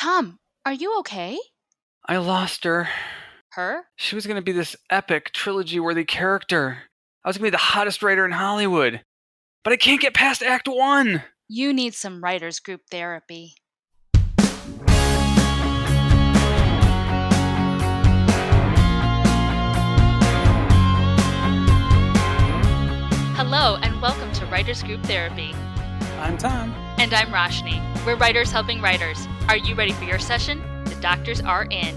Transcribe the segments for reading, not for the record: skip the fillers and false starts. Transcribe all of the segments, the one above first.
Tom, are you okay? I lost her. Her? She was going to be this epic, trilogy-worthy character. I was going to be the hottest writer in Hollywood. But I can't get past Act 1! You need some writers group therapy. Hello, and welcome to Writers Group Therapy. I'm Tom. And I'm Roshni. We're writers helping writers. Are you ready for your session? The doctors are in.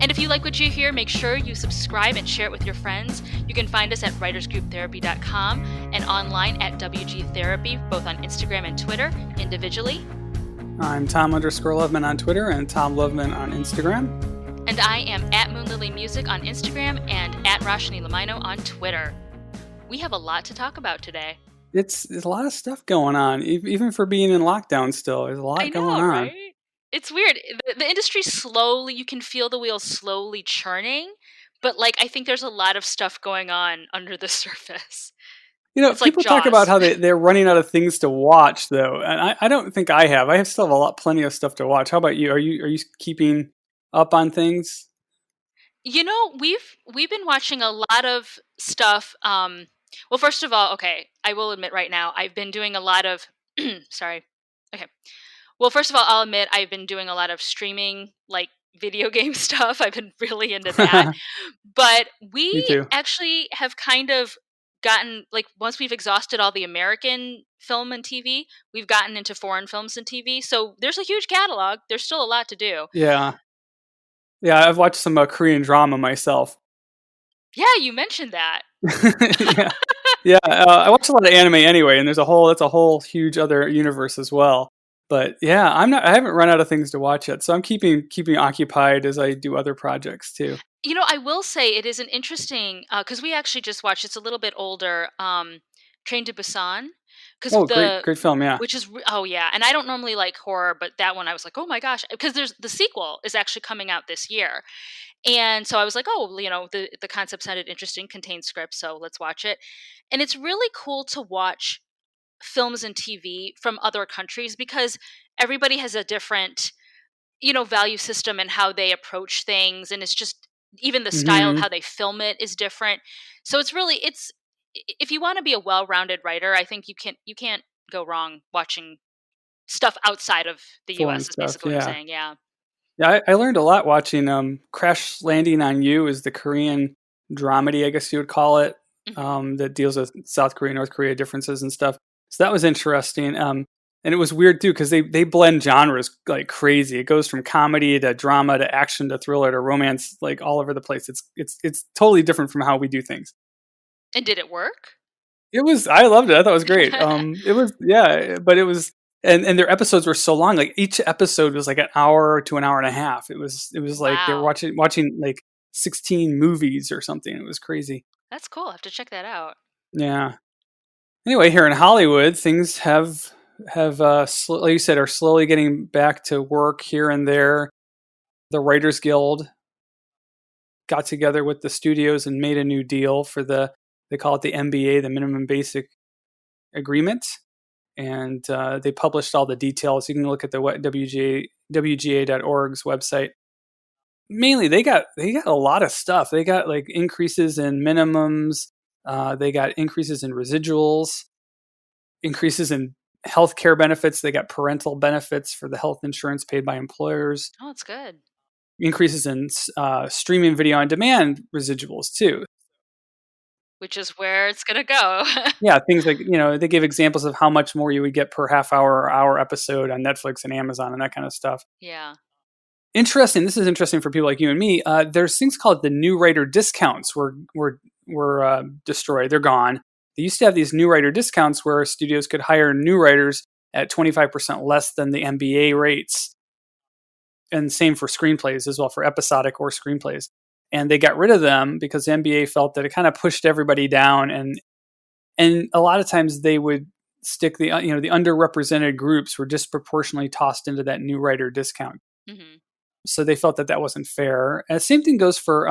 And if you like what you hear, make sure you subscribe and share it with your friends. You can find us at writersgrouptherapy.com and online at WG Therapy, both on Instagram and Twitter, individually. I'm Tom_Loveman on Twitter and Tom Loveman on Instagram. And I am at Moonlily Music on Instagram and at Roshni Lamino on Twitter. We have a lot to talk about today. There's a lot of stuff going on, even for being in lockdown still. There's a lot going on. Right? It's weird. The industry slowly, you can feel the wheels slowly churning, but I think there's a lot of stuff going on under the surface. It's people talk about how they're running out of things to watch, though, and I don't think I have. I still have plenty of stuff to watch. How about you? Are you keeping up on things? We've been watching a lot of stuff. Well, first of all, okay, I will admit right now, I've been doing a lot of. Sorry. Okay. Well, first of all, I'll admit I've been doing a lot of streaming, video game stuff. I've been really into that. But we actually have kind of gotten, once we've exhausted all the American film and TV, we've gotten into foreign films and TV. So there's a huge catalog. There's still a lot to do. Yeah. Yeah, I've watched some Korean drama myself. Yeah, you mentioned that. I watch a lot of anime anyway, and that's a whole huge other universe as well. But yeah, I haven't run out of things to watch yet, so I'm keeping occupied as I do other projects too. I will say it is an interesting because we actually just watched. It's a little bit older. Train to Busan. Great film, yeah. And I don't normally like horror, but that one I was like, oh my gosh, because there's the sequel is actually coming out this year, and so I was like, the concept sounded interesting, contained script, so let's watch it, and it's really cool to watch films and TV from other countries because everybody has a different, value system and how they approach things, and it's just even the style of how they film it is different. So it's if you want to be a well-rounded writer, I think you can't go wrong watching stuff outside of the US is basically what I'm saying. Yeah, I learned a lot watching Crash Landing on You is the Korean dramedy, I guess you would call it, that deals with South Korea, North Korea differences and stuff. So that was interesting. And it was weird too because they blend genres like crazy. It goes from comedy to drama to action to thriller to romance, all over the place. It's totally different from how we do things. And did it work? I loved it. I thought it was great. But it was, and their episodes were so long. Like each episode was like an hour to an hour and a half. It was like they were watching 16 movies or something. It was crazy. That's cool. I have to check that out. Yeah. Anyway, here in Hollywood, things have like you said, are slowly getting back to work here and there. The Writers Guild got together with the studios and made a new deal for they call it the MBA, the Minimum Basic Agreement. And they published all the details. You can look at the WGA.org's website. Mainly, they got a lot of stuff. They got increases in minimums. They got increases in residuals, increases in healthcare benefits. They got parental benefits for the health insurance paid by employers. Oh, that's good. Increases in streaming video on demand residuals too. Which is where it's going to go. Yeah, things like, they give examples of how much more you would get per half hour or hour episode on Netflix and Amazon and that kind of stuff. Yeah. Interesting. This is interesting for people like you and me. There's things called the new writer discounts were destroyed. They're gone. They used to have these new writer discounts where studios could hire new writers at 25% less than the MBA rates. And same for screenplays as well, for episodic or screenplays. And they got rid of them because the MBA felt that it kind of pushed everybody down. And a lot of times they would stick the underrepresented groups were disproportionately tossed into that new writer discount. Mm-hmm. So they felt that wasn't fair. And the same thing goes for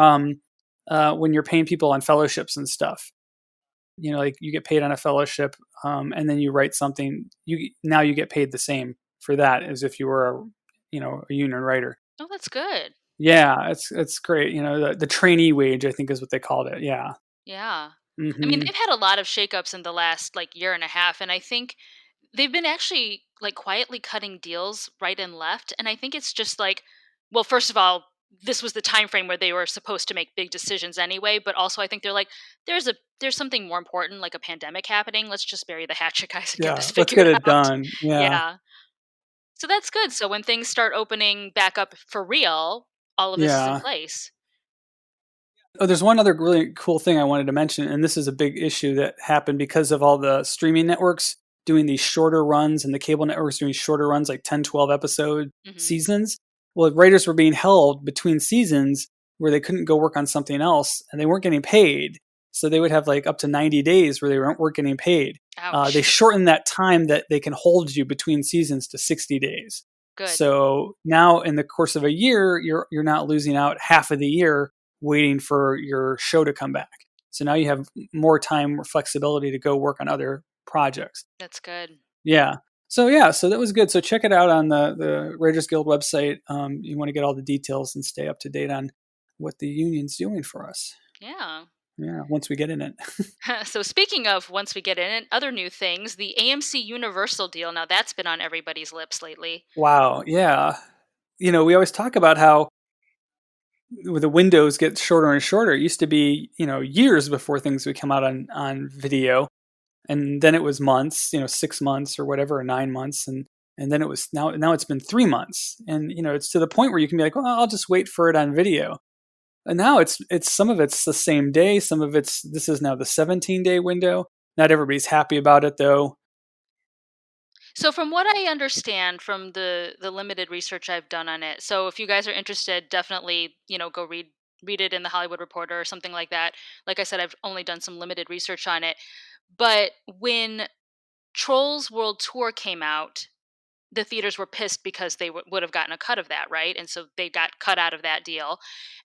when you're paying people on fellowships and stuff. You get paid on a fellowship, and then you write something. You get paid the same for that as if you were a union writer. Oh, that's good. Yeah, it's great. The trainee wage, I think, is what they called it. Yeah. Yeah. I mean, Hmm. they've had a lot of shakeups in the last like year and a half, and I think they've been actually like quietly cutting deals right and left. And I think it's just like, well, first of all, this was the time frame where they were supposed to make big decisions anyway. But also, I think they're like, there's something more important, like a pandemic happening. Let's just bury the hatchet, guys, and get Yeah, this let's figured get it out. done. Yeah, Yeah. So that's good. So when things start opening back up for real, all of this is in yeah. place. Oh, there's one other really cool thing I wanted to mention, and this is a big issue that happened because of all the streaming networks doing these shorter runs and the cable networks doing shorter runs, like 10, 12 episode Hmm. seasons. Well, writers were being held between seasons where they couldn't go work on something else and they weren't getting paid. So they would have like up to 90 days where they weren't getting paid. They Ouch. shortened that time that they can hold you between seasons to 60 days. Good. So now in the course of a year, you're not losing out half of the year waiting for your show to come back. So now you have more time, more flexibility to go work on other projects. That's good. Yeah. So that was good. So check it out on the Writers Guild website. You want to get all the details and stay up to date on what the union's doing for us. Yeah. Yeah, once we get in it. So speaking of once we get in it, other new things, the AMC Universal deal. Now that's been on everybody's lips lately. Wow. Yeah. We always talk about how the windows get shorter and shorter. It used to be, years before things would come out on video, and then it was months, 6 months or whatever, or 9 months, and then it was now it's been 3 months, and it's to the point where you can be like, well, I'll just wait for it on video. And now it's some of it's the same day, some of this is now the 17-day window. Not everybody's happy about it though. So from what I understand from the limited research I've done on it, so if you guys are interested, definitely, go read it in the Hollywood Reporter or something like that. Like I said, I've only done some limited research on it. But when Trolls World Tour came out, the theaters were pissed because they would have gotten a cut of that, right? And so they got cut out of that deal.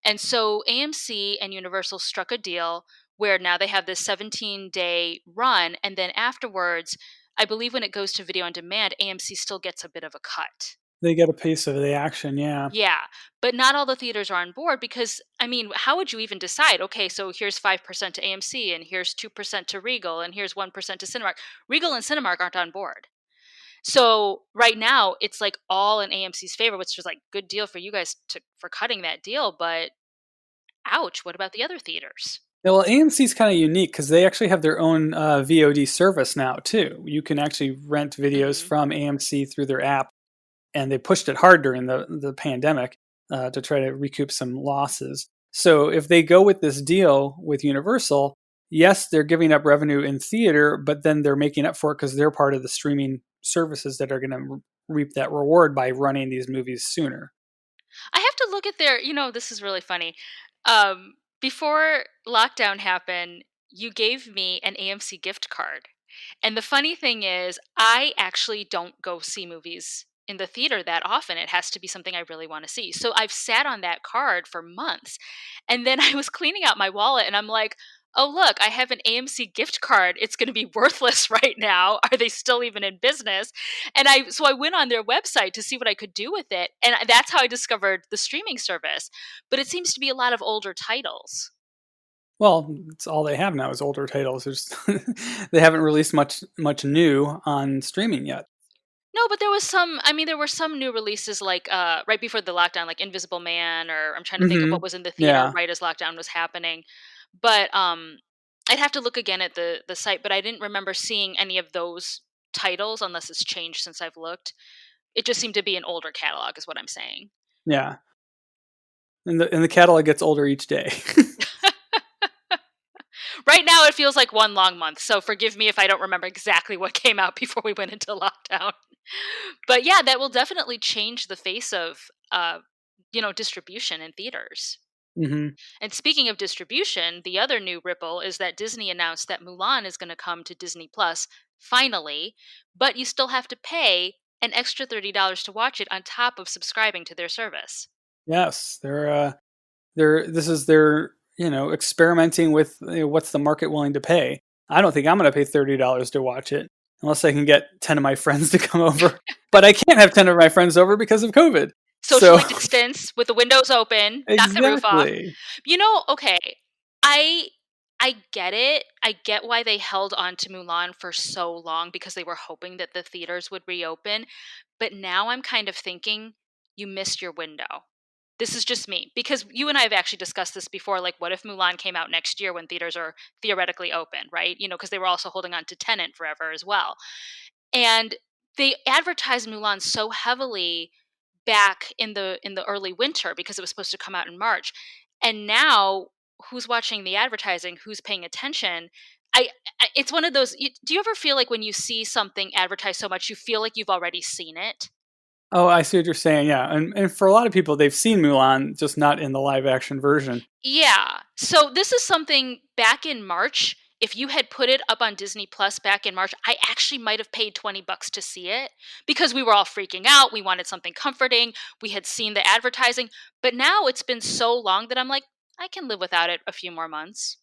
And so AMC and Universal struck a deal where now they have this 17-day run. And then afterwards, I believe when it goes to video on demand, AMC still gets a bit of a cut. They get a piece of the action, yeah. Yeah, but not all the theaters are on board because, I mean, how would you even decide? Okay, so here's 5% to AMC and here's 2% to Regal and here's 1% to Cinemark. Regal and Cinemark aren't on board. So right now it's like all in AMC's favor, which is like good deal for you guys for cutting that deal, but ouch, what about the other theaters? Yeah, well, AMC's kind of unique because they actually have their own VOD service now too. You can actually rent videos Hmm. from AMC through their app, and they pushed it hard during the pandemic to try to recoup some losses. So if they go with this deal with Universal, yes, they're giving up revenue in theater, but then they're making up for it because they're part of the streaming services that are going to reap that reward by running these movies sooner. I have to look at their, this is really funny. Before lockdown happened, you gave me an AMC gift card. And the funny thing is, I actually don't go see movies in the theater that often. It has to be something I really want to see. So I've sat on that card for months. And then I was cleaning out my wallet and I'm like, oh, look, I have an AMC gift card. It's going to be worthless right now. Are they still even in business? And I went on their website to see what I could do with it. And that's how I discovered the streaming service. But it seems to be a lot of older titles. Well, it's all they have now is older titles. They haven't released much new on streaming yet. No, but there was some, I mean, there were some new releases like right before the lockdown, like Invisible Man, or I'm trying to think of what Hmm. was in the theater Yeah, right as lockdown was happening. But I'd have to look again at the site, but I didn't remember seeing any of those titles unless it's changed since I've looked. It just seemed to be an older catalog, is what I'm saying. yeah. And the catalog gets older each day. Right now, it feels like one long month. So forgive me if I don't remember exactly what came out before we went into lockdown. But yeah, that will definitely change the face of, distribution in theaters. Hmm. And speaking of distribution, the other new ripple is that Disney announced that Mulan is going to come to Disney Plus finally, but you still have to pay an extra $30 to watch it on top of subscribing to their service. Yes, they're experimenting with what's the market willing to pay. I don't think I'm going to pay $30 to watch it unless I can get 10 of my friends to come over. but I can't have 10 of my friends over because of COVID. So Socially distance with the windows open, knock the roof off. exactly. Okay, I I get it. I get why they held on to Mulan for so long because they were hoping that the theaters would reopen, but now I'm kind of thinking you missed your window. This is just me because you and I have actually discussed this before. Like, what if Mulan came out next year when theaters are theoretically open, right? Because they were also holding on to Tenant forever as well. And they advertised Mulan so heavily back in the early winter because it was supposed to come out in March. And now who's watching the advertising, who's paying attention? I, it's one of those do you ever feel like when you see something advertised so much you feel like you've already seen it? Oh, I see what you're saying. Yeah, and for a lot of people, they've seen Mulan, just not in the live action version. Yeah. So this is something back in March. If you had put it up on Disney Plus back in March, I actually might have paid $20 to see it because we were all freaking out. We wanted something comforting. We had seen the advertising, but now it's been so long that I'm like, I can live without it a few more months.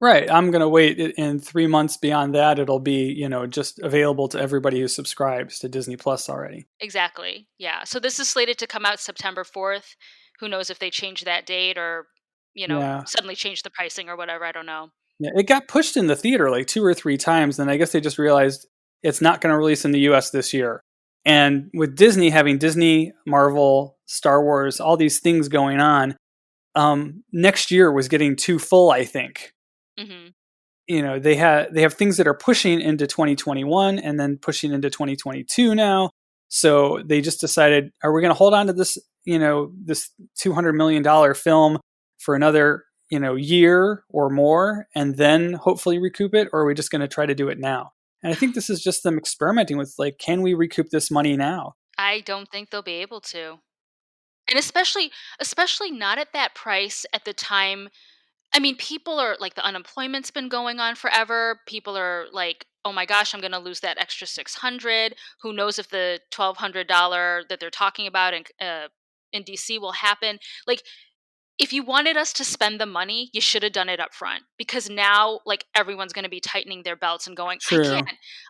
Right. I'm gonna wait in 3 months. Beyond that, it'll be just available to everybody who subscribes to Disney Plus already. Exactly. Yeah. So this is slated to come out September 4th. Who knows if they change that date or, Yeah. suddenly change the pricing or whatever. I don't know. Yeah, it got pushed in the theater like 2 or 3 times, and I guess they just realized it's not going to release in the U.S. this year. And with Disney having Disney, Marvel, Star Wars, all these things going on, next year was getting too full. I think Hmm. they have things that are pushing into 2021 and then pushing into 2022 now. So they just decided, are we going to hold on to this $200 million film for another year or more and then hopefully recoup it, or are we just going to try to do it now? And I think this is just them experimenting with, like, can we recoup this money now? I don't think they'll be able to. And especially not at that price at the time. I mean, people are like the unemployment's been going on forever. People are like, "Oh my gosh, I'm going to lose that extra 600. Who knows if the $1,200 that they're talking about in DC will happen?" Like, if you wanted us to spend the money, you should have done it up front because now like everyone's going to be tightening their belts and going, True.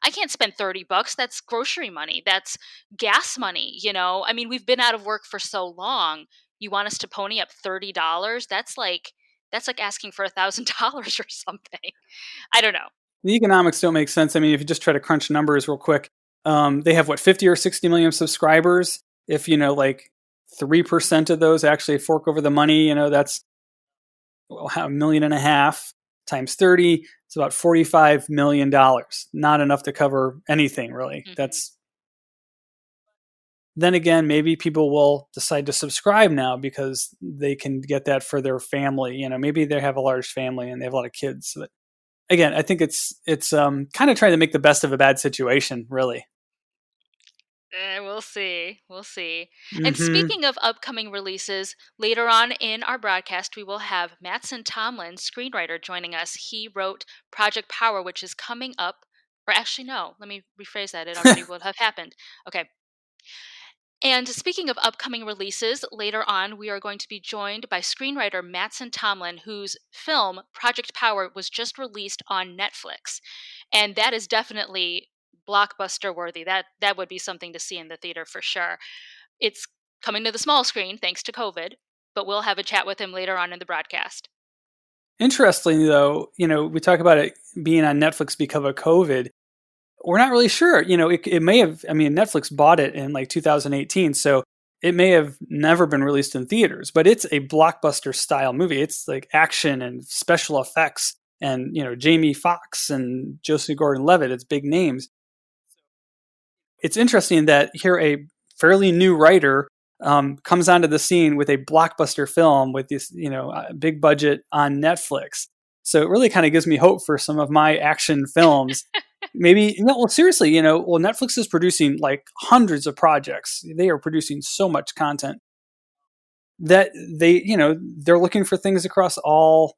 I can't spend $30. That's grocery money. That's gas money. I mean, we've been out of work for so long. You want us to pony up $30? That's like asking for $1,000 or something. I don't know. The economics don't make sense. I mean, if you just try to crunch numbers real quick, they have what, 50 or 60 million subscribers. If like 3% of those actually fork over the money, that's a million and a half times 30. It's about $45 million. Not enough to cover anything really. Hmm. That's Then again, maybe people will decide to subscribe now because they can get that for their family. Maybe they have a large family and they have a lot of kids. But again, I think it's kind of trying to make the best of a bad situation, really. We'll see. We'll see. And Hmm. speaking of upcoming releases, later on in our broadcast, we will have Mattson Tomlin, screenwriter, joining us. He wrote Project Power, which is coming up. Or actually, no, let me rephrase that. It already will have happened. Okay. And speaking of upcoming releases, later on, we are going to be joined by screenwriter Mattson Tomlin, whose film Project Power was just released on Netflix, and that is definitely blockbuster worthy. That would be something to see in the theater for sure. It's coming to the small screen thanks to COVID, but we'll have a chat with him later on in the broadcast. Interestingly, though, we talk about it being on Netflix because of COVID. We're not really sure. It may have. I mean, Netflix bought it in like 2018, so it may have never been released in theaters. But it's a blockbuster style movie. It's like action and special effects, and Jamie Foxx and Joseph Gordon-Levitt. It's big names. It's interesting that here a fairly new writer comes onto the scene with a blockbuster film with this big budget on Netflix. So it really kind of gives me hope for some of my action films. Maybe no. Well, seriously, well, Netflix is producing like hundreds of projects. They are producing so much content that they're looking for things across all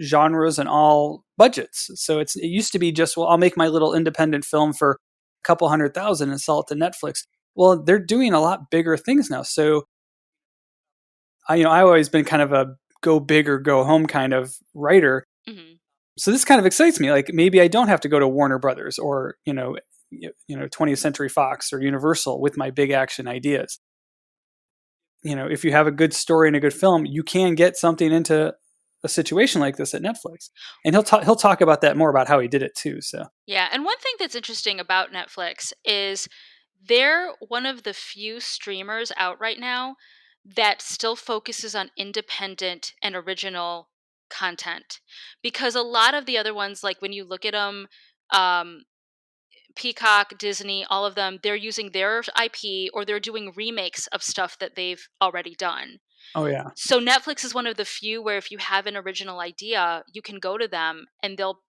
genres and all budgets. So it used to be just, well, I'll make my little independent film for a couple 100,000 and sell it to Netflix. Well, they're doing a lot bigger things now. So I've always been kind of a go big or go home kind of writer. Hmm. So this kind of excites me. Like, maybe I don't have to go to Warner Brothers or 20th Century Fox or Universal with my big action ideas. If you have a good story and a good film, you can get something into a situation like this at Netflix. And he'll talk about that more about how he did it too. So Yeah, and one thing that's interesting about Netflix is they're one of the few streamers out right now that still focuses on independent and original content. Because a lot of the other ones, like when you look at them, um, Peacock, Disney, all of them, they're using their IP or they're doing remakes of stuff that they've already done. oh yeah. So Netflix is one of the few where if you have an original idea, you can go to them and they'll,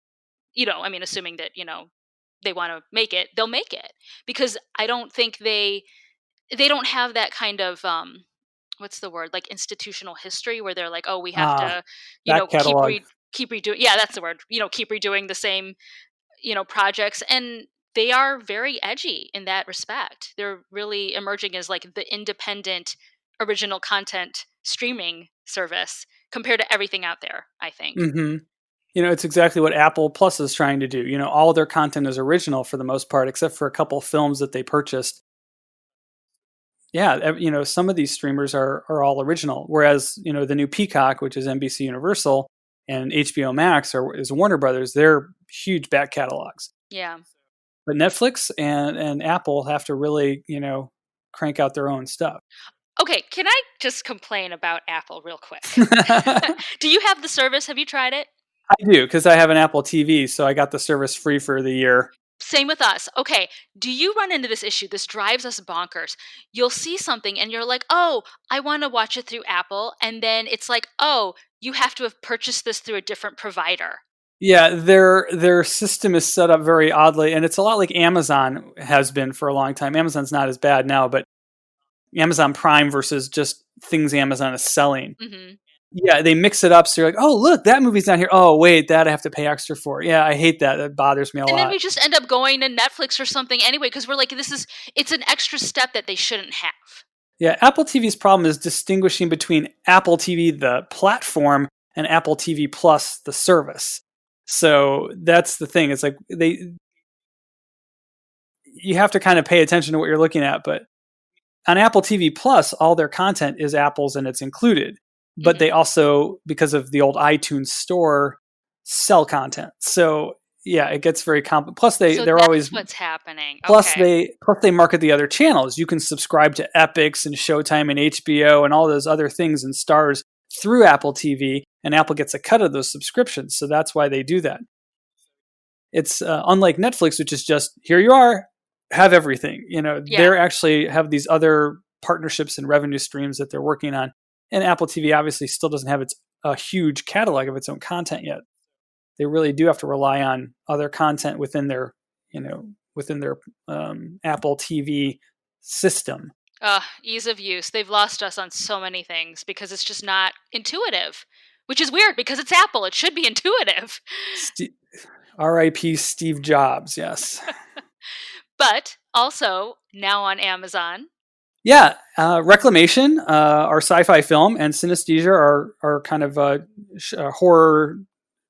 I mean, assuming that, they want to make it, they'll make it. Because I don't think they don't have that kind of what's the word? Like institutional history where they're like, "Oh, we have Ah, to, back catalog. keep redoing." Yeah, that's the word. Keep redoing the same, projects, and they are very edgy in that respect. They're really emerging as like the independent original content streaming service compared to everything out there, I think. Mm-hmm. It's exactly what Apple Plus is trying to do. All their content is original for the most part, except for a couple films that they purchased. Yeah, some of these streamers are all original, whereas the new Peacock, which is NBC Universal, and HBO Max is Warner Brothers. They're huge back catalogs. Yeah. But Netflix and Apple have to really crank out their own stuff. Okay, can I just complain about Apple real quick? I Do you have the service? Have you tried it? do because I have an Apple TV, so I got the service free for the year. Same with us. Okay, do you run into this issue? This drives us bonkers. You'll see something and you're like, "Oh, I want to watch it through Apple." And then it's like, "Oh, you have to have purchased this through a different provider." Yeah, their system is set up very oddly, and it's a lot like Amazon has been for a long time. Amazon's not as bad now, but Amazon Prime versus just things Amazon is selling. Mhm. Yeah, they mix it up. So you're like, oh, look, that movie's not here. Oh, wait, that I have to pay extra for. Yeah, I hate that. That bothers me a And then lot. we just end up going to Netflix or something anyway because we're like, it's an extra step that they shouldn't have. Yeah, Apple TV's problem is distinguishing between Apple TV, the platform, and Apple TV Plus, the service. So that's the thing. It's like you have to kind of pay attention to what you're looking at. But on Apple TV Plus, all their content is Apple's and it's included. But they Mhm. also, because of the old iTunes store, sell content. So yeah, it gets very complex. Plus, So they're that's always what's happening. plus Okay. they market the other channels. You can subscribe to Epix and Showtime and HBO and all those other things and stars through Apple TV, and Apple gets a cut of those subscriptions. So that's why they do that. It's unlike Netflix, which is just here you are, have everything. Yeah. They're actually have these other partnerships and revenue streams that they're working on. And Apple TV obviously still doesn't have a huge catalog of its own content yet. They really do have to rely on other content within their Apple TV system. Ease of use. They've lost us on so many things because it's just not intuitive, which is weird because it's Apple. It should be intuitive. St- R.I.P. Steve Jobs. Yes. But also now on Amazon. Yeah, Reclamation, our sci-fi film, and Synesthesia, our kind of horror,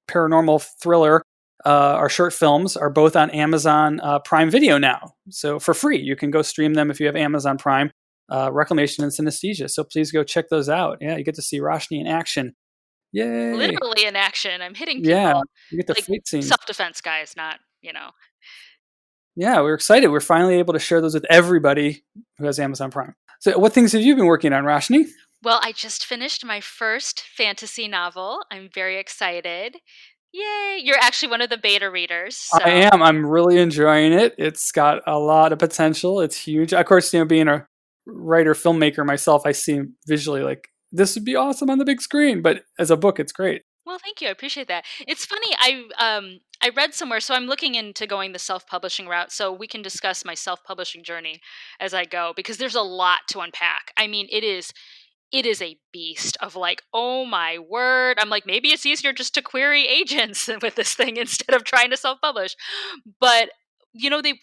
paranormal thriller, our short films are both on Amazon Prime Video now. So for free, you can go stream them if you have Amazon Prime. Reclamation and Synesthesia. So please go check those out. Yeah, you get to see Roshni in action. Yay! Literally in action. I'm hitting Yeah, people. you get the Like fight scenes. self-defense, guys, not. Yeah, we're excited. We're finally able to share those with everybody who has Amazon Prime. So, what things have you been working on, Roshni? Well, I just finished my first fantasy novel. I'm very excited. Yay! You're actually one of the beta readers, I so am. I'm really enjoying it. It's got a lot of potential. It's huge. Of course, being a writer filmmaker myself, I see visually like this would be awesome on the big screen. But as a book, it's great. well, thank you. I appreciate that. It's funny. I read somewhere, so I'm looking into going the self-publishing route. So we can discuss my self-publishing journey as I go because there's a lot to unpack. I mean, it is a beast of like, oh my word. I'm like, maybe it's easier just to query agents with this thing instead of trying to self-publish. But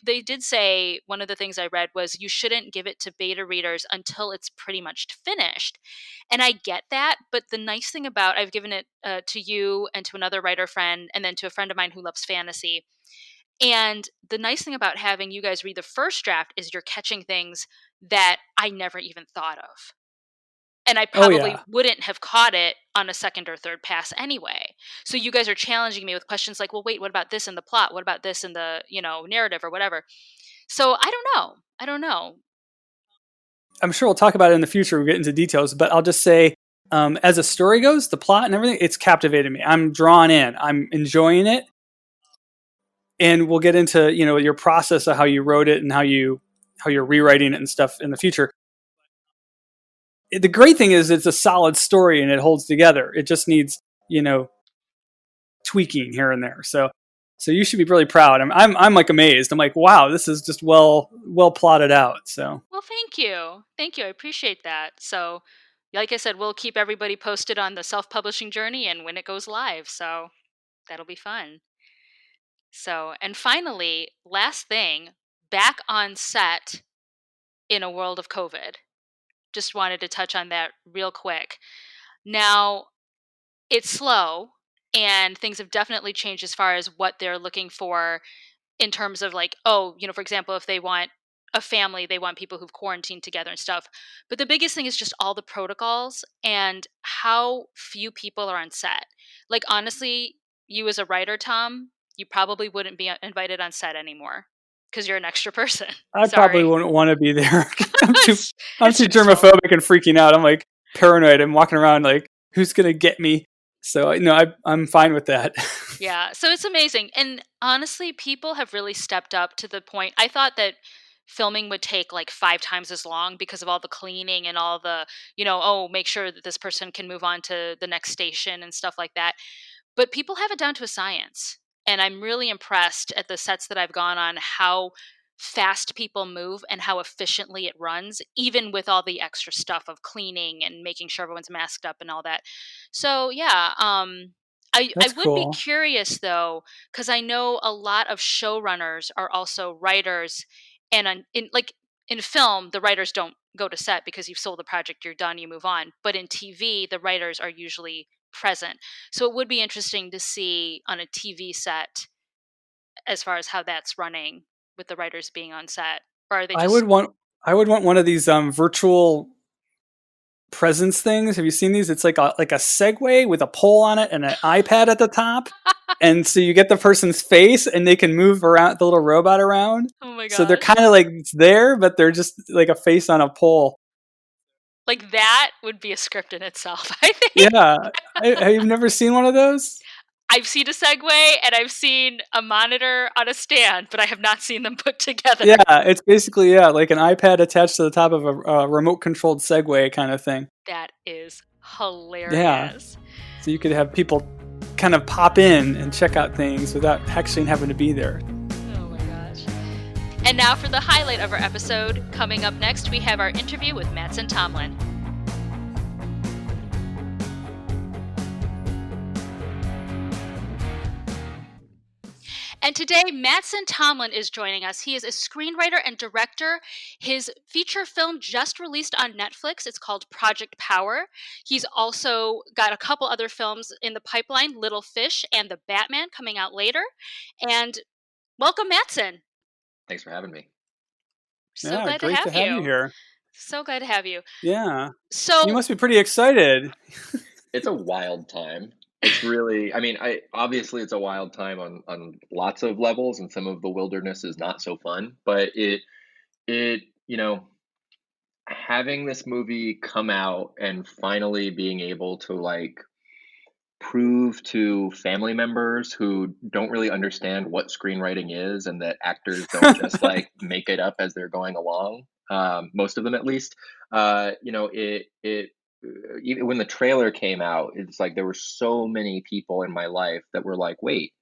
they did say one of the things I read was you shouldn't give it to beta readers until it's pretty much finished. And I get that, but the nice thing about I've given it to you and to another writer friend and then to a friend of mine who loves fantasy. And the nice thing about having you guys read the first draft is you're catching things that I never even thought of. And I Oh probably yeah. wouldn't have caught it on a second or third pass anyway. So you guys are challenging me with questions like, well, wait, what about this in the plot? What about this in the, narrative or whatever? So I don't know. I don't know. I'm sure we'll talk about it in the future. We'll get into details, but I'll just say, as a story goes, the plot and everything, it's captivated me. I'm drawn in. I'm enjoying it, and we'll get into your process of how you wrote it and how you're rewriting it and stuff in the future. The great thing is it's a solid story and it holds together. It just needs tweaking here and there. So you should be really proud. I'm like amazed. I'm like, wow, this is just well plotted out. So Well, thank you. Thank you. I appreciate that. So, like I said, we'll keep everybody posted on the self publishing journey and when it goes live. So, that'll be fun. So, and finally, last thing, back on set in a world of COVID. Just wanted to touch on that real quick. Now, it's slow and things have definitely changed as far as what they're looking for in terms of like, oh, for example, if they want a family, they want people who've quarantined together and stuff. But the biggest thing is just all the protocols and how few people are on set. Like, honestly, you as a writer, Tom, you probably wouldn't be invited on set anymore because you're an extra person. I probably Sorry. wouldn't want to be there. I'm too it's, I'm it's too stressful. germophobic and freaking out. I'm like paranoid. I'm walking around like, who's gonna get me? So I'm fine with that. Yeah, so it's amazing. And honestly, people have really stepped up to the point. I thought that filming would take like 5 times as long because of all the cleaning and all the, oh, make sure that this person can move on to the next station and stuff like that. But people have it down to a science. And I'm really impressed at the sets that I've gone on how fast people move and how efficiently it runs, even with all the extra stuff of cleaning and making sure everyone's masked up and all that. So yeah, I That's would be cool. curious though, because I know a lot of showrunners are also writers, and in film, the writers don't go to set because you've sold the project, you're done, you move on. But in TV, the writers are usually present. So it would be interesting to see on a TV set as far as how that's running with the writers being on set. Or are they I would just want I would want one of these virtual presence things. Have you seen these? It's like a Segway with a pole on it and an iPad at the top. And so you get the person's face and they can move around the little robot around. oh my So they're gosh. kind of like it's there, but they're just like a face on a pole. Like that would be a script in itself, I think. Yeah. Have you never seen one of those? I've seen a Segway and I've seen a monitor on a stand, but I have not seen them put together. Yeah, it's basically like an iPad attached to the top of a remote controlled Segway kind of thing. That is Yeah. hilarious. So you could have people kind of pop in and check out things without actually having to be there. Oh my gosh. And now for the highlight of our episode. Coming up next, we have our interview with Mattson Tomlin. And today, Mattson Tomlin is joining us. He is a screenwriter and director. His feature film just released on Netflix. It's called Project Power. He's also got a couple other films in the pipeline, Little Fish and The Batman, coming out later. And welcome, Mattson. Thanks for having me. So Yeah, glad to great have to have you you. here. So glad to have you. Yeah. You So, must be pretty excited. It's a wild time. It's really, I mean, I obviously it's a wild time on lots of levels, and some of the wilderness is not so fun. But it having this movie come out and finally being able to like prove to family members who don't really understand what screenwriting is and that actors don't just like make it up as they're going along, most of them at least. It even when the trailer came out, it's like there were so many people in my life that were like, wait,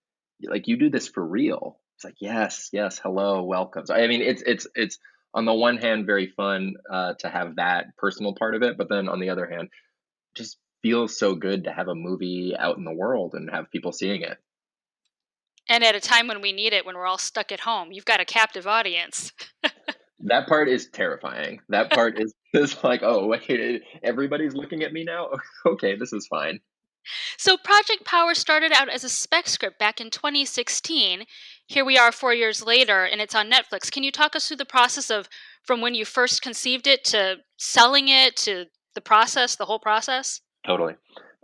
like you do this for real? It's like, yes, yes, hello, welcome. So I mean, it's on the one hand very fun to have that personal part of it, but then on the other hand just feels so good to have a movie out in the world and have people seeing it. and at a time when we need it, when we're all stuck at home, you've got a captive audience. That part is terrifying. That part is like, oh wait, everybody's looking at me now. Okay, this is fine. So, Project Power started out as a spec script back in 2016. here we are 4 years later and it's on Netflix. Can you talk us through the process of from when you first conceived it to selling it to the process, the whole process? Totally.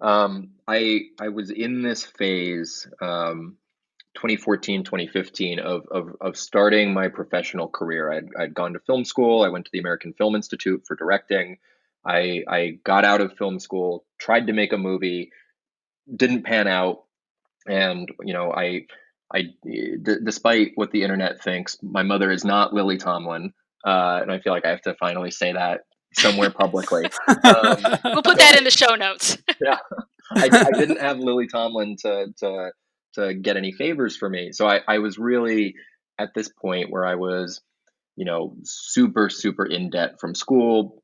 I was in this phase, 2014, 2015 of starting my professional career. I'd gone to film school. I went to the American Film Institute for directing. I got out of film school, tried to make a movie, didn't pan out, and despite what the internet thinks, my mother is not Lily Tomlin, and I feel like I have to finally say that somewhere publicly. We'll put So that in the show notes. yeah, I didn't have Lily Tomlin to get any favors for me. So I was really at this point where I was, super, super in debt from school,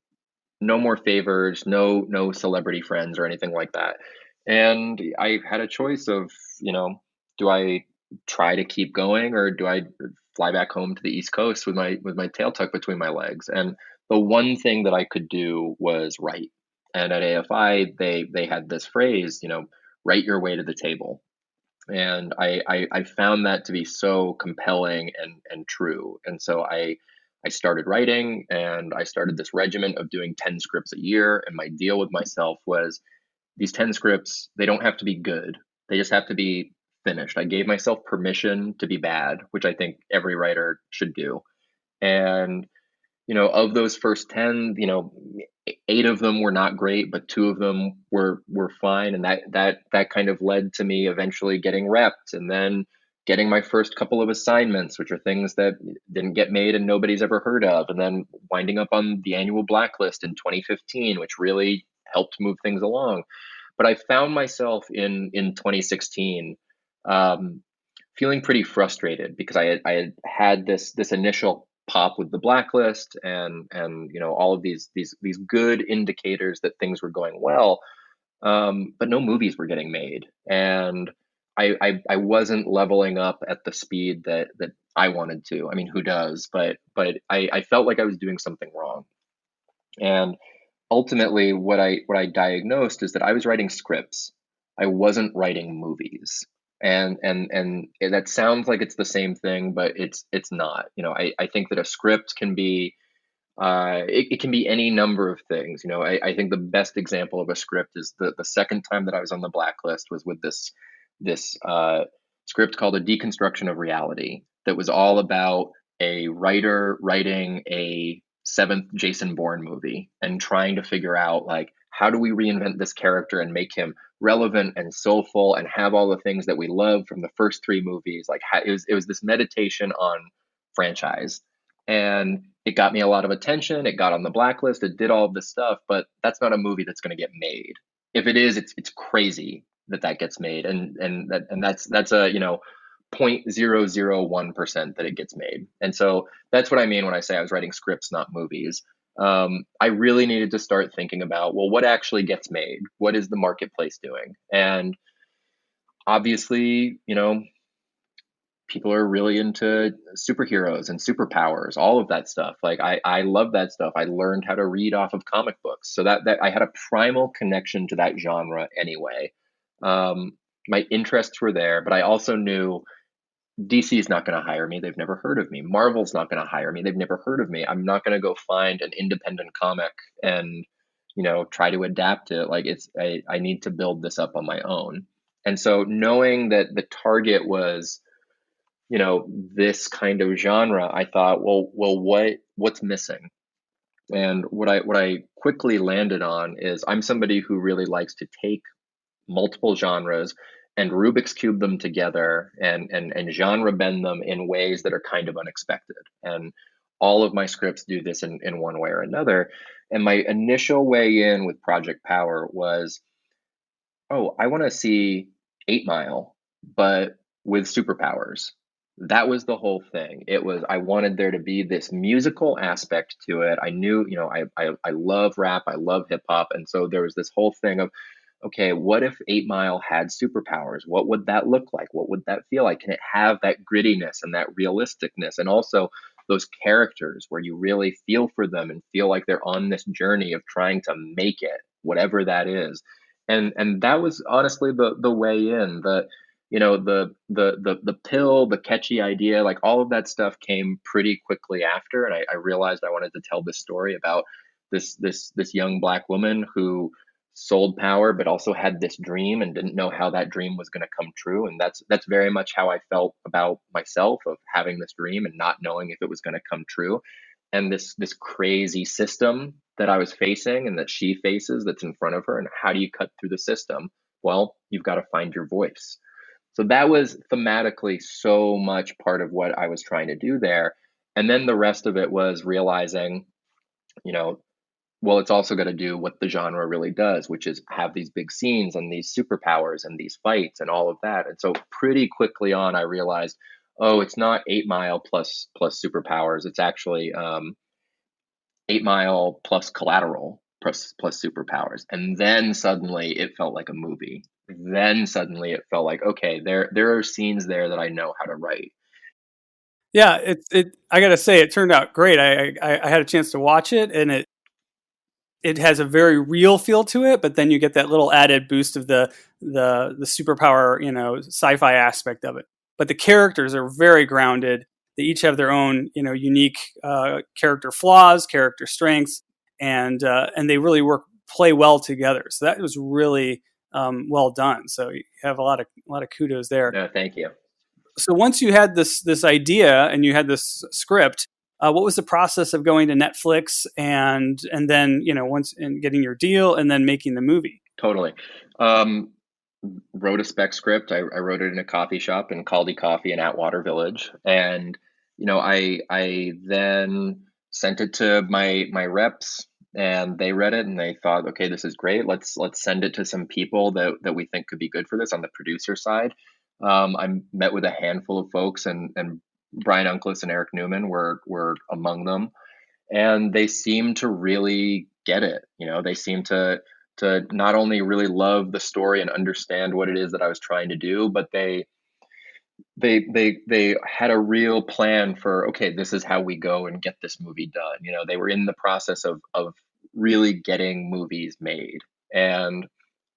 no more favors, no celebrity friends or anything like that. And I had a choice of, do I try to keep going or do I fly back home to the East Coast with my tail tucked between my legs? And the one thing that I could do was write. And at AFI, they had this phrase, write your way to the table. And I found that to be so compelling and true. And so I started writing and I started this regimen of doing 10 scripts a year. And my deal with myself was these 10 scripts, they don't have to be good. They just have to be finished. I gave myself permission to be bad, which I think every writer should do. And of those first 10, eight of them were not great, but two of them were fine. And that kind of led to me eventually getting repped and then getting my first couple of assignments, which are things that didn't get made and nobody's ever heard of. And then winding up on the annual blacklist in 2015, which really helped move things along. But I found myself in 2016, feeling pretty frustrated because I had this initial pop with the blacklist and all of these good indicators that things were going well, but no movies were getting made, and I wasn't leveling up at the speed that I wanted to. I mean, who does? But I felt like I was doing something wrong, and ultimately what I diagnosed is that I was writing scripts. I wasn't writing movies. And that sounds like it's the same thing, but it's not. I think that a script can be it can be any number of things. I think the best example of a script is the second time that I was on the blacklist was with this script called A Deconstruction of Reality that was all about a writer writing a seventh Jason Bourne movie and trying to figure out like how do we reinvent this character and make him relevant and soulful and have all the things that we love from the first three movies. Like it was this meditation on franchise, and it got me a lot of attention. It got on the blacklist. It did all of this stuff, but that's not a movie that's going to get made. If it is, it's crazy that gets made, and that's a 0.001% that it gets made. And so that's what I mean when I say I was writing scripts, not movies. I really needed to start thinking about, well, what actually gets made? What is the marketplace doing? And obviously, people are really into superheroes and superpowers, all of that stuff. Like I love that stuff. I learned how to read off of comic books. So that I had a primal connection to that genre anyway. My interests were there, but I also knew DC is not going to hire me. They've never heard of me. Marvel's not going to hire me. They've never heard of me. I'm not going to go find an independent comic and, try to adapt it. Like I need to build this up on my own. And so knowing that the target was, this kind of genre, I thought, well, what's missing? And what I quickly landed on is I'm somebody who really likes to take multiple genres and Rubik's cube them together and genre bend them in ways that are kind of unexpected. And all of my scripts do this in one way or another. And my initial way in with Project Power was, oh, I want to see 8 Mile, but with superpowers. That was the whole thing. It was, I wanted there to be this musical aspect to it. I knew, I love rap, I love hip hop. And so there was this whole thing of, okay, what if 8 Mile had superpowers? What would that look like? What would that feel like? Can it have that grittiness and that realisticness? And also those characters where you really feel for them and feel like they're on this journey of trying to make it, whatever that is. And that was honestly the way in. the pill, the catchy idea, like all of that stuff came pretty quickly after, and I realized I wanted to tell this story about this young Black woman who sold power, but also had this dream and didn't know how that dream was going to come true. And that's very much how I felt about myself, of having this dream and not knowing if it was going to come true. And this crazy system that I was facing and that she faces, that's in front of her, and how do you cut through the system? Well, you've got to find your voice. So that was thematically so much part of what I was trying to do there. And then the rest of it was realizing, you know, well, it's also got to do what the genre really does, which is have these big scenes and these superpowers and these fights and all of that. And so pretty quickly on, I realized, oh, it's not 8 Mile plus superpowers. It's actually 8 Mile plus Collateral plus superpowers. And then suddenly it felt like a movie. Then suddenly it felt like, okay, there are scenes there that I know how to write. Yeah, it. I gotta say, it turned out great. I had a chance to watch it, and it has a very real feel to it, but then you get that little added boost of the superpower, sci-fi aspect of it. But the characters are very grounded. They each have their own, unique character flaws, character strengths, and they really play well together. So that was really well done. So you have a lot of kudos there. No, thank you. So once you had this idea and you had this script, what was the process of going to Netflix and then once and getting your deal and then making the movie? Totally. Wrote a spec script. I wrote it in a coffee shop in Caldy Coffee in Atwater Village, and I then sent it to my reps, and they read it and they thought, okay, this is great. Let's send it to some people that we think could be good for this on the producer side. I met with a handful of folks, and Brian Uncless and Eric Newman were among them, and they seem to really get it. They seem to not only really love the story and understand what it is that I was trying to do, but they had a real plan for, okay, this is how we go and get this movie done. They were in the process of really getting movies made, and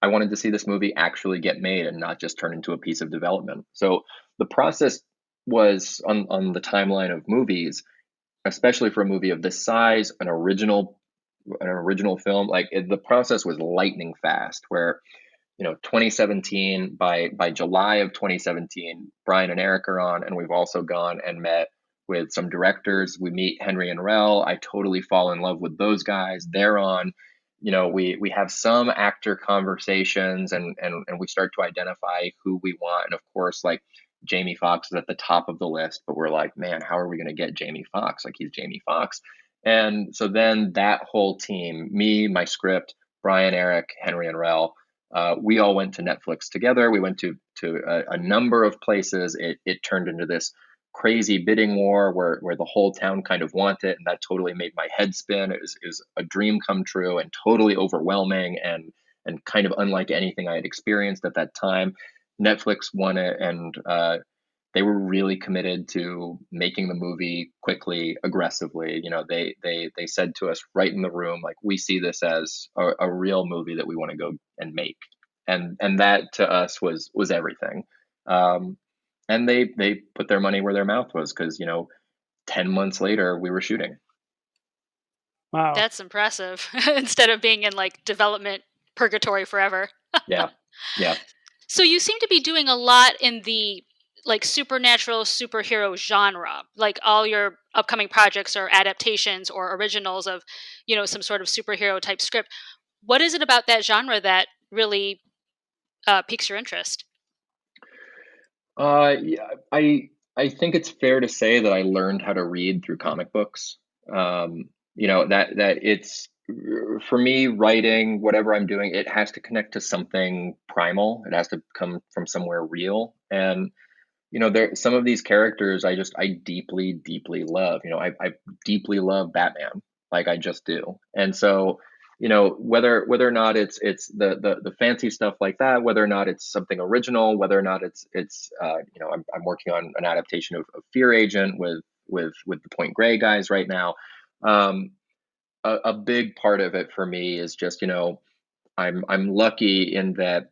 I wanted to see this movie actually get made and not just turn into a piece of development. So the process was on the timeline of movies, especially for a movie of this size, an original film, the process was lightning fast, where 2017, by July of 2017, Brian and Eric are on, and we've also gone and met with some directors. We meet Henry and Rel. I totally fall in love with those guys. They're on. We have some actor conversations, and we start to identify who we want. And of course, like, Jamie Foxx is at the top of the list, but we're like, man, how are we going to get Jamie Foxx? Like, he's Jamie Foxx. And so then that whole team, me, my script, Brian, Eric, Henry, and Rel, we all went to Netflix together. We went to a number of places. It turned into this crazy bidding war where the whole town kind of wanted it, and that totally made my head spin. It was a dream come true and totally overwhelming, and kind of unlike anything I had experienced at that time. Netflix won it, and they were really committed to making the movie quickly, aggressively. They said to us right in the room, like, we see this as a real movie that we want to go and make, and that to us was everything. And they put their money where their mouth was, because 10 months later we were shooting. Wow. That's impressive. Instead of being in like development purgatory forever. Yeah, yeah. So you seem to be doing a lot in the like supernatural superhero genre. Like all your upcoming projects are adaptations or originals of, some sort of superhero type script. What is it about that genre that really piques your interest? Yeah, I think it's fair to say that I learned how to read through comic books. That it's, for me, writing, whatever I'm doing, it has to connect to something primal. It has to come from somewhere real. And there, some of these characters I deeply, deeply love. I deeply love Batman, like, I just do. And so, whether or not it's the fancy stuff like that, whether or not it's something original, whether or not I'm working on an adaptation of Fear Agent with the Point Grey guys right now. Um, a big part of it for me is just, I'm lucky in that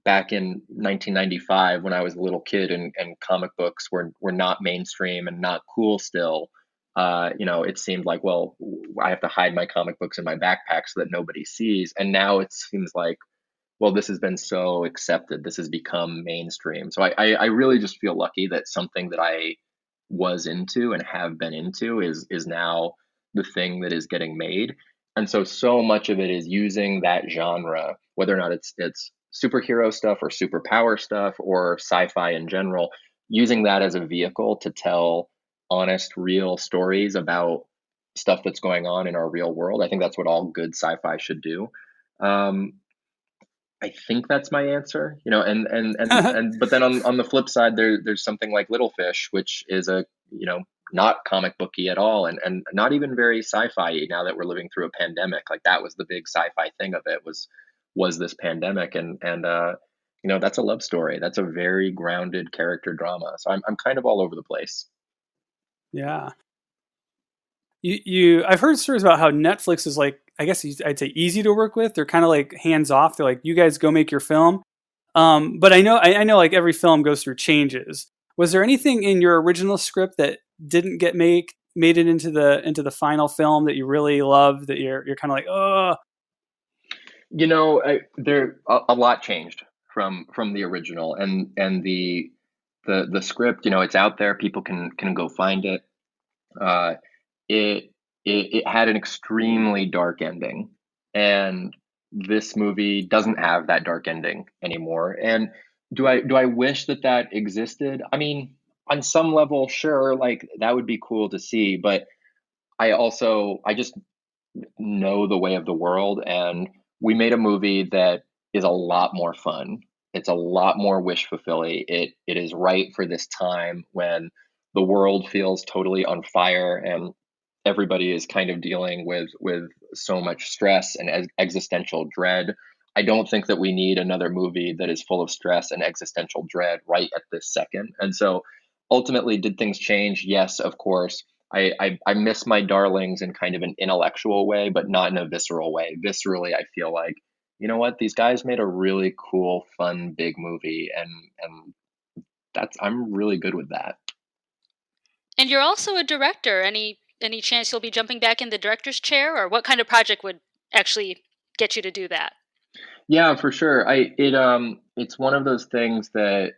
back in 1995 when I was a little kid and comic books were not mainstream and not cool still. It seemed like, well, I have to hide my comic books in my backpack so that nobody sees. And now it seems like, well, this has been so accepted. This has become mainstream. So I really just feel lucky that something that I was into and have been into is now the thing that is getting made. And so much of it is using that genre, whether or not it's superhero stuff or superpower stuff or sci-fi in general, using that as a vehicle to tell honest, real stories about stuff that's going on in our real world. I think that's what all good sci-fi should do. Um, I think that's my answer, and but then on the flip side, there's something like Little Fish, which is a, not comic booky at all, and not even very sci-fi. Now that we're living through a pandemic, like that was the big sci-fi thing of it was this pandemic, and that's a love story. That's a very grounded character drama. So I'm kind of all over the place. Yeah. I've heard stories about how Netflix is like, I guess I'd say easy to work with. They're kind of like hands off. They're like, you guys go make your film. But I know like every film goes through changes. Was there anything in your original script that didn't get made it into the final film that you really love, that you're kind of like, oh, There a lot changed from the original, and the script. It's out there. People can go find it. Uh, it, it had an extremely dark ending, and this movie doesn't have that dark ending anymore. And do I wish that that existed? I mean, on some level, sure, like that would be cool to see, but I just know the way of the world, and we made a movie that is a lot more fun. It's a lot more wish fulfilling. It is right for this time when the world feels totally on fire and everybody is kind of dealing with so much stress and existential dread. I don't think that we need another movie that is full of stress and existential dread right at this second. And so ultimately, did things change? Yes, of course. I miss my darlings in kind of an intellectual way, but not in a visceral way. Viscerally, I feel like, you know what, these guys made a really cool, fun, big movie, and that's I'm really good with that. And you're also a director. Any chance you'll be jumping back in the director's chair, or what kind of project would actually get you to do that? Yeah, for sure. It's one of those things that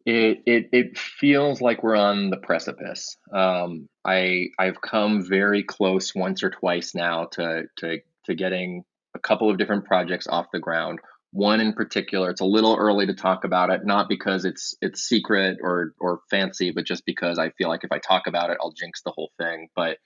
it feels like we're on the precipice. I've come very close once or twice now to getting a couple of different projects off the ground. One in particular, it's a little early to talk about it, not because it's secret or fancy, but just because I feel like if I talk about it, I'll jinx the whole thing. But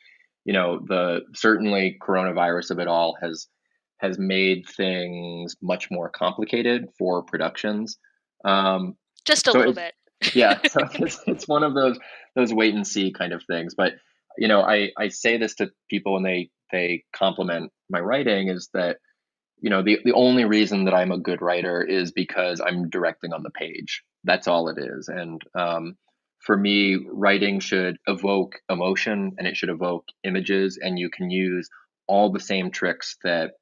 the certainly coronavirus of it all has made things much more complicated for productions. Um, Just a so little it's bit. yeah, so it's one of those wait and see kind of things. But I say this to people when they compliment my writing is that the only reason that I'm a good writer is because I'm directing on the page. That's all it is. And for me, writing should evoke emotion and it should evoke images, and you can use all the same tricks that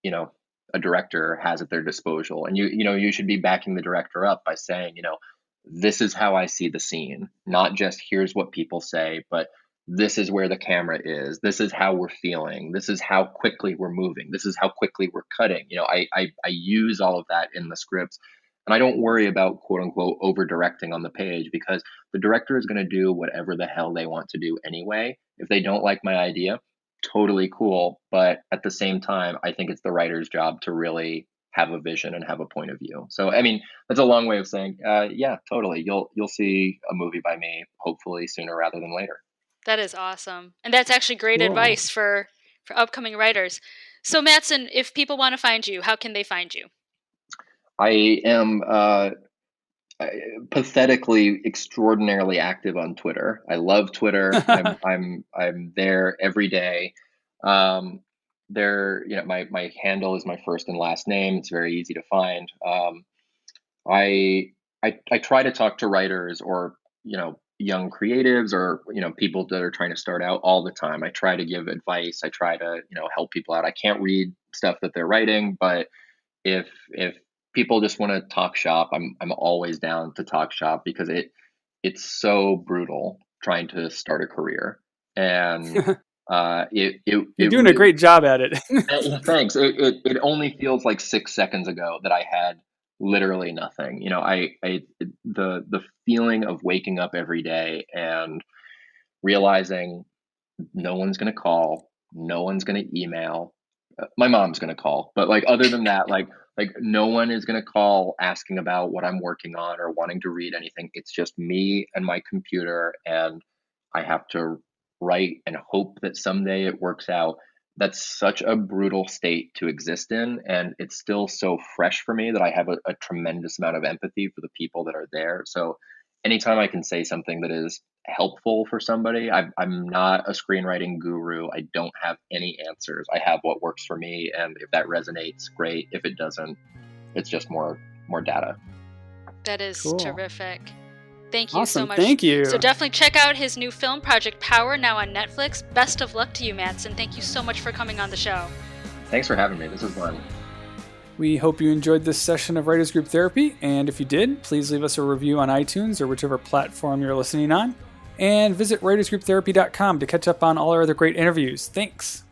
you know a director has at their disposal. And you should be backing the director up by saying, this is how I see the scene, not just here's what people say, but this is where the camera is, this is how we're feeling, this is how quickly we're moving, this is how quickly we're cutting. I use all of that in the scripts, and I don't worry about quote unquote over directing on the page, because the director is going to do whatever the hell they want to do anyway. If they don't like my idea, totally cool, but at the same time I think it's the writer's job to really have a vision and have a point of view. So I mean, that's a long way of saying, yeah, totally. You'll see a movie by me, hopefully sooner rather than later. That is awesome. And that's actually great cool. advice for upcoming writers. So Mattson, if people want to find you, how can they find you? I am pathetically extraordinarily active on Twitter. I love Twitter. I'm there every day. Um, my handle is my first and last name. It's very easy to find. I, I try to talk to writers or young creatives or people that are trying to start out all the time. I try to give advice. I try to help people out. I can't read stuff that they're writing, but if people just want to talk shop, I'm always down to talk shop because it's so brutal trying to start a career. And You're it doing a really, great job at it. thanks. It only feels like 6 seconds ago that I had literally nothing. You know, the feeling of waking up every day and realizing no one's gonna call, no one's gonna email. My mom's gonna call, but like other than that, like no one is gonna call asking about what I'm working on or wanting to read anything. It's just me and my computer, and I have to write and hope that someday it works out. That's such a brutal state to exist in, and it's still so fresh for me that I have a tremendous amount of empathy for the people that are there. So anytime I can say something that is helpful for somebody, I'm not a screenwriting guru. I don't have any answers. I have what works for me, and if that resonates, great. If it doesn't, it's just more data. That is Cool. terrific. Thank you so Awesome. much. Thank you. So definitely check out his new film, Project Power, now on Netflix. Best of luck to you, Mattson. Thank you so much for coming on the show. Thanks for having me. This is fun. We hope you enjoyed this session of Writers Group Therapy, and if you did, please leave us a review on iTunes or whichever platform you're listening on, and visit writersgrouptherapy.com to catch up on all our other great interviews. Thanks.